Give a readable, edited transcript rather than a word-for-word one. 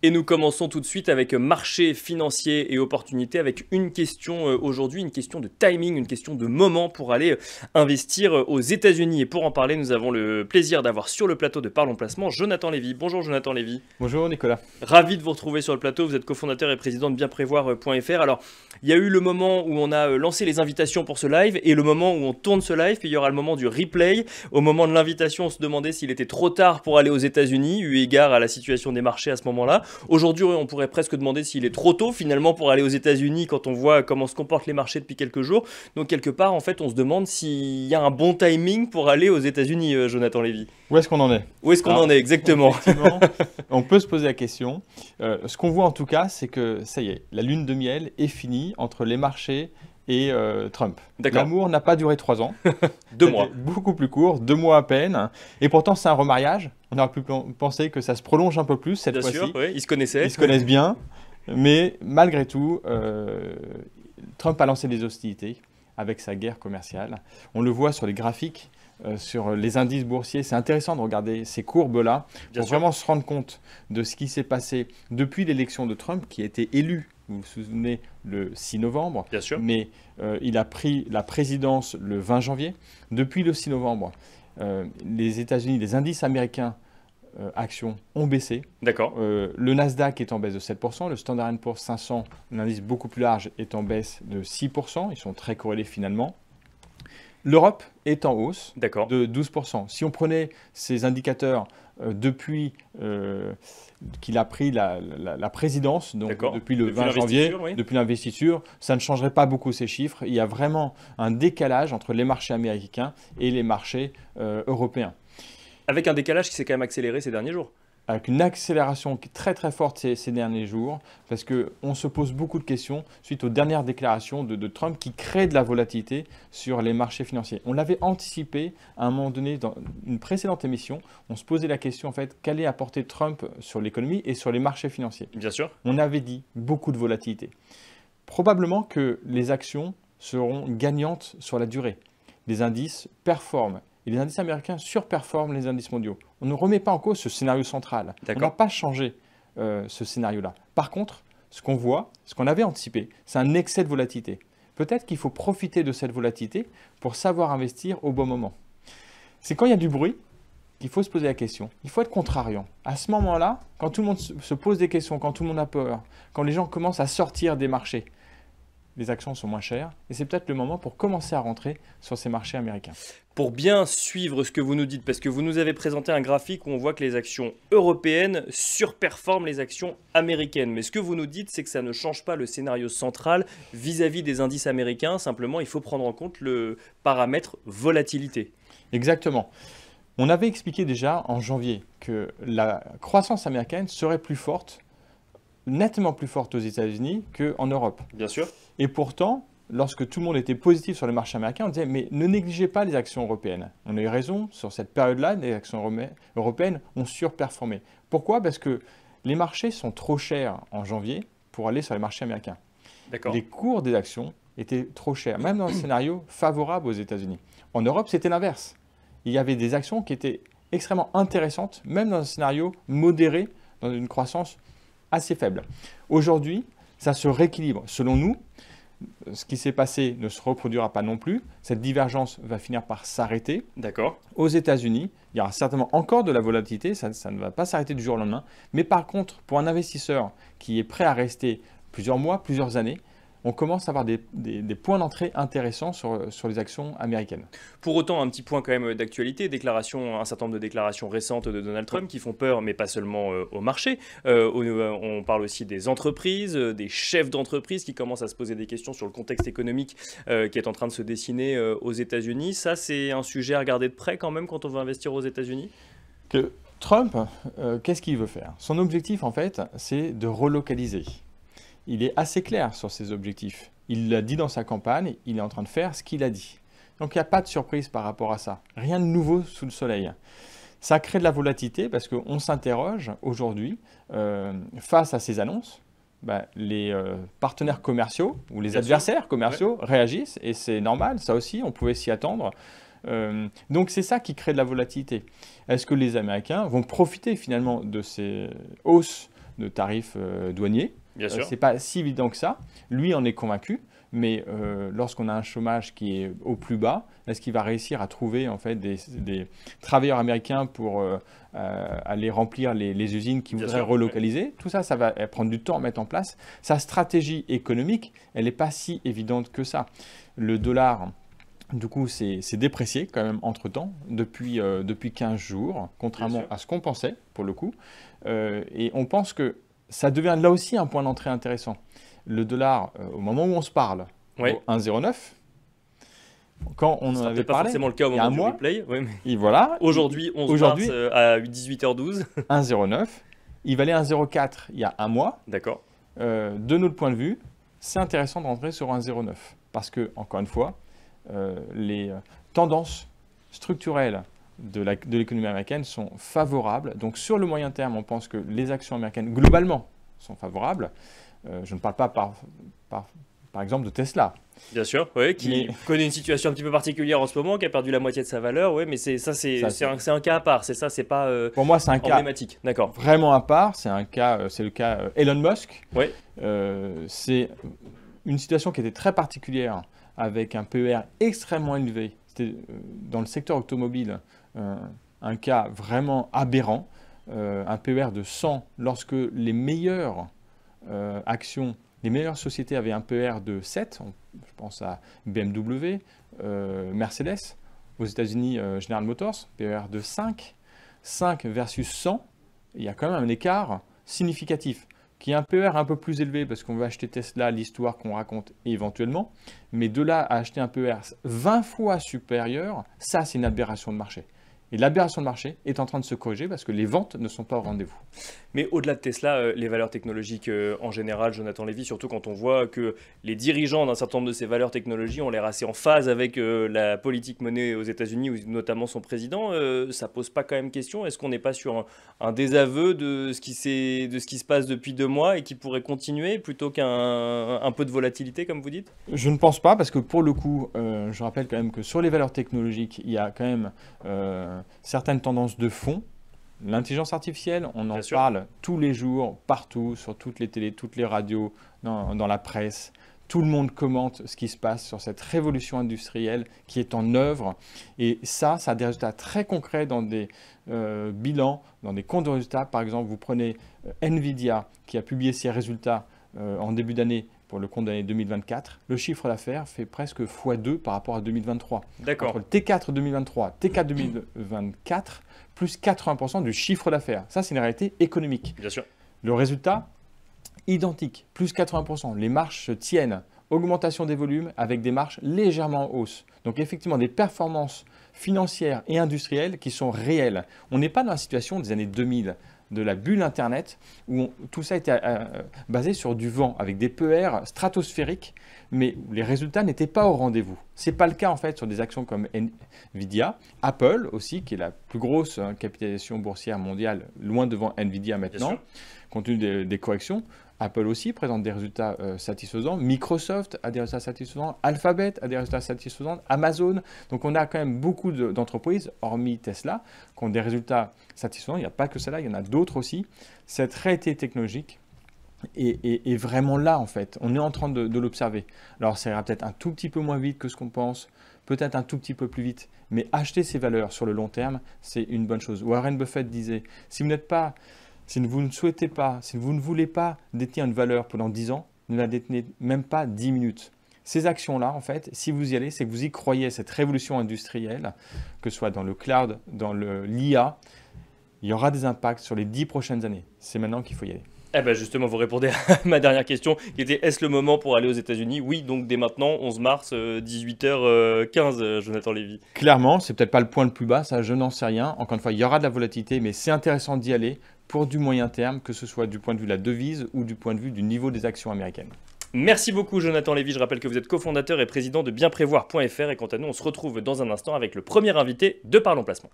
Et nous commençons tout de suite avec marché financier et opportunités, avec une question aujourd'hui, une question de timing, une question de moment pour aller investir aux États-Unis. Et pour en parler, nous avons le plaisir d'avoir sur le plateau de Parlons Placement Jonathan Lévy. Bonjour Jonathan Lévy. Bonjour Nicolas. Ravi de vous retrouver sur le plateau. Vous êtes cofondateur et président de bienprévoir.fr. Alors, il y a eu le moment où on a lancé les invitations pour ce live et le moment où on tourne ce live. Puis il y aura le moment du replay. Au moment de l'invitation, on se demandait s'il était trop tard pour aller aux États-Unis, eu égard à la situation des marchés à ce moment-là. Aujourd'hui, on pourrait presque demander s'il est trop tôt finalement pour aller aux États-Unis quand on voit comment se comportent les marchés depuis quelques jours. Donc quelque part, en fait, on se demande s'il y a un bon timing pour aller aux États-Unis, Jonathan Lévy. Où est-ce qu'on en est? Où est-ce qu'on en est exactement? Effectivement, on peut se poser la question. Ce qu'on voit en tout cas, c'est que ça y est, la lune de miel est finie entre les marchés et Trump. D'accord. L'amour n'a pas duré 3 ans. 2 mois. C'était beaucoup plus court, 2 mois à peine. Et pourtant, c'est un remariage. On aurait pu penser que ça se prolonge un peu plus cette Bien fois-ci. sûr, oui, ils se connaissaient. Ils se connaissent bien. Mais malgré tout, Trump a lancé des hostilités avec sa guerre commerciale. On le voit sur les graphiques, sur les indices boursiers. C'est intéressant de regarder ces courbes-là Bien pour sûr. vraiment se rendre compte de ce qui s'est passé depuis l'élection de Trump, qui a été élu, vous vous souvenez, le 6 novembre. Bien sûr. Mais il a pris la présidence le 20 janvier. Depuis le 6 novembre, les États-Unis, les indices américains actions ont baissé. D'accord. Le Nasdaq est en baisse de 7%, le Standard & Poor's 500, un indice beaucoup plus large, est en baisse de 6%. Ils sont très corrélés finalement. L'Europe est en hausse D'accord. de 12%. Si on prenait ces indicateurs depuis qu'il a pris la présidence, donc D'accord. depuis le Depuis 20 janvier, l'investiture, oui. depuis l'investiture, ça ne changerait pas beaucoup ces chiffres. Il y a vraiment un décalage entre les marchés américains et les marchés européens, Avec un décalage qui s'est quand même accéléré ces derniers jours. avec une accélération qui est très très forte ces derniers jours, parce qu'on se pose beaucoup de questions suite aux dernières déclarations de Trump qui créent de la volatilité sur les marchés financiers. On l'avait anticipé à un moment donné dans une précédente émission, on se posait la question en fait, quelle est la portée de Trump sur l'économie et sur les marchés financiers. Bien sûr. On avait dit beaucoup de volatilité. Probablement que les actions seront gagnantes sur la durée. Les indices performent. Et les indices américains surperforment les indices mondiaux. On ne remet pas en cause ce scénario central. On D'accord. n'a pas changé ce scénario-là. Par contre, ce qu'on voit, ce qu'on avait anticipé, c'est un excès de volatilité. Peut-être qu'il faut profiter de cette volatilité pour savoir investir au bon moment. C'est quand il y a du bruit qu'il faut se poser la question. Il faut être contrariant. À ce moment-là, quand tout le monde se pose des questions, quand tout le monde a peur, quand les gens commencent à sortir des marchés, les actions sont moins chères et c'est peut-être le moment pour commencer à rentrer sur ces marchés américains. Pour bien suivre ce que vous nous dites, parce que vous nous avez présenté un graphique où on voit que les actions européennes surperforment les actions américaines. Mais ce que vous nous dites, c'est que ça ne change pas le scénario central vis-à-vis des indices américains. Simplement, il faut prendre en compte le paramètre volatilité. Exactement. On avait expliqué déjà en janvier que la croissance américaine serait plus forte, nettement plus forte aux États-Unis qu'en Europe. Bien sûr. Et pourtant, lorsque tout le monde était positif sur les marchés américains, on disait mais ne négligez pas les actions européennes. On a eu raison, sur cette période-là, les actions européennes ont surperformé. Pourquoi? Parce que les marchés sont trop chers en janvier pour aller sur les marchés américains. D'accord. Les cours des actions étaient trop chers, même dans un scénario favorable aux États-Unis. En Europe, c'était l'inverse. Il y avait des actions qui étaient extrêmement intéressantes, même dans un scénario modéré, dans une croissance assez faible. Aujourd'hui, ça se rééquilibre. Selon nous, ce qui s'est passé ne se reproduira pas non plus. Cette divergence va finir par s'arrêter. D'accord. Aux États-Unis, il y aura certainement encore de la volatilité, ça ne va pas s'arrêter du jour au lendemain. Mais par contre, pour un investisseur qui est prêt à rester plusieurs mois, plusieurs années, on commence à avoir des points d'entrée intéressants sur les actions américaines. Pour autant, un petit point quand même d'actualité, un certain nombre de déclarations récentes de Donald Trump qui font peur, mais pas seulement au marché. On parle aussi des entreprises, des chefs d'entreprise qui commencent à se poser des questions sur le contexte économique qui est en train de se dessiner aux États-Unis. Ça, c'est un sujet à regarder de près quand même quand on veut investir aux États-Unis. Que Trump, qu'est-ce qu'il veut faire? Son objectif, en fait, c'est de relocaliser. Il est assez clair sur ses objectifs. Il l'a dit dans sa campagne, il est en train de faire ce qu'il a dit. Donc il n'y a pas de surprise par rapport à ça. Rien de nouveau sous le soleil. Ça crée de la volatilité parce qu'on s'interroge aujourd'hui, face à ces annonces, les partenaires commerciaux ou les Bien sûr. adversaires commerciaux réagissent et c'est normal, ça aussi, on pouvait s'y attendre. Donc c'est ça qui crée de la volatilité. Est-ce que les Américains vont profiter finalement de ces hausses de tarifs douaniers. Bien sûr. C'est pas si évident que ça. Lui en est convaincu. Mais lorsqu'on a un chômage qui est au plus bas, est-ce qu'il va réussir à trouver en fait, des travailleurs américains pour aller remplir les usines qu'il voudrait relocaliser? Ouais. Tout ça, ça va prendre du temps à mettre en place. Sa stratégie économique, elle n'est pas si évidente que ça. Le dollar, du coup, s'est déprécié quand même entre-temps, depuis 15 jours, contrairement à ce qu'on pensait, pour le coup. Et on pense que ça devient là aussi un point d'entrée intéressant. Le dollar, au moment où on se parle, oui. au 1,09, quand on en avait pas parlé, forcément le cas au moment du replay. Oui, mais... Et voilà. Aujourd'hui, 11 mars à 18h12. 1,09. Il valait 1,04 il y a un mois. D'accord. De notre point de vue, c'est intéressant de rentrer sur 1,09 parce que, encore une fois, les tendances structurelles de l'économie américaine sont favorables. Donc, sur le moyen terme, on pense que les actions américaines, globalement, sont favorables. Je ne parle pas par exemple de Tesla. Bien sûr, oui, qui connaît une situation un petit peu particulière en ce moment, qui a perdu la moitié de sa valeur, oui, mais c'est un cas à part, c'est ça, c'est pas pour moi, c'est un emblématique. D'accord. Vraiment à part, c'est le cas Elon Musk. Oui. C'est une situation qui était très particulière, avec un PER extrêmement élevé. C'était dans le secteur automobile un cas vraiment aberrant, un PER de 100 lorsque les meilleures actions, les meilleures sociétés avaient un PER de 7, je pense à BMW, Mercedes, aux États-Unis General Motors, PER de 5 versus 100, il y a quand même un écart significatif, qui est un PER un peu plus élevé parce qu'on veut acheter Tesla, l'histoire qu'on raconte éventuellement, mais de là à acheter un PER 20 fois supérieur, ça c'est une aberration de marché. Et l'aberration de marché est en train de se corriger parce que les ventes ne sont pas au rendez-vous. Mais au-delà de Tesla, les valeurs technologiques en général, Jonathan Lévy, surtout quand on voit que les dirigeants d'un certain nombre de ces valeurs technologiques ont l'air assez en phase avec la politique menée aux États-Unis, ou notamment son président, ça pose pas quand même question? Est-ce qu'on n'est pas sur un désaveu de ce qui se passe depuis 2 mois et qui pourrait continuer plutôt qu'un peu de volatilité, comme vous dites? Je ne pense pas, parce que pour le coup, je rappelle quand même que sur les valeurs technologiques, il y a quand même certaines tendances de fond. L'intelligence artificielle, on en parle tous les jours, partout, sur toutes les télés, toutes les radios, dans la presse. Tout le monde commente ce qui se passe sur cette révolution industrielle qui est en œuvre. Et ça a des résultats très concrets dans des bilans, dans des comptes de résultats. Par exemple, vous prenez Nvidia qui a publié ses résultats en début d'année pour le compte d'année 2024. Le chiffre d'affaires fait presque x2 par rapport à 2023. D'accord. Entre le T4 2023, T4 2024, plus 80% du chiffre d'affaires. Ça, c'est une réalité économique. Bien sûr. Le résultat, identique, plus 80%. Les marges se tiennent. Augmentation des volumes avec des marges légèrement en hausse. Donc effectivement, des performances financières et industrielles qui sont réelles. On n'est pas dans la situation des années 2000, de la bulle Internet, où tout ça était basé sur du vent, avec des PER stratosphériques, mais où les résultats n'étaient pas au rendez-vous. Ce n'est pas le cas en fait sur des actions comme Nvidia, Apple aussi, qui est la plus grosse capitalisation boursière mondiale, loin devant Nvidia maintenant, compte tenu des corrections. Apple aussi présente des résultats satisfaisants, Microsoft a des résultats satisfaisants, Alphabet a des résultats satisfaisants, Amazon. Donc on a quand même beaucoup d'entreprises, hormis Tesla, qui ont des résultats satisfaisants. Il n'y a pas que cela, il y en a d'autres aussi. Cette réalité technologique est vraiment là en fait. On est en train de l'observer. Alors ça ira peut-être un tout petit peu moins vite que ce qu'on pense, peut-être un tout petit peu plus vite, mais acheter ces valeurs sur le long terme, c'est une bonne chose. Warren Buffett disait, si vous ne souhaitez pas, si vous ne voulez pas détenir une valeur pendant 10 ans, ne la détenez même pas 10 minutes. Ces actions-là, en fait, si vous y allez, c'est que vous y croyez, cette révolution industrielle, que ce soit dans le cloud, dans l'IA, il y aura des impacts sur les 10 prochaines années. C'est maintenant qu'il faut y aller. Eh ben justement, vous répondez à ma dernière question, qui était est-ce le moment pour aller aux États-Unis? Oui, donc dès maintenant, 11 mars, 18h15, Jonathan Lévy. Clairement, c'est peut-être pas le point le plus bas, ça je n'en sais rien. Encore une fois, il y aura de la volatilité, mais c'est intéressant d'y aller pour du moyen terme, que ce soit du point de vue de la devise ou du point de vue du niveau des actions américaines. Merci beaucoup Jonathan Lévy, je rappelle que vous êtes cofondateur et président de bienprévoir.fr et quant à nous, on se retrouve dans un instant avec le premier invité de Parlons Placement.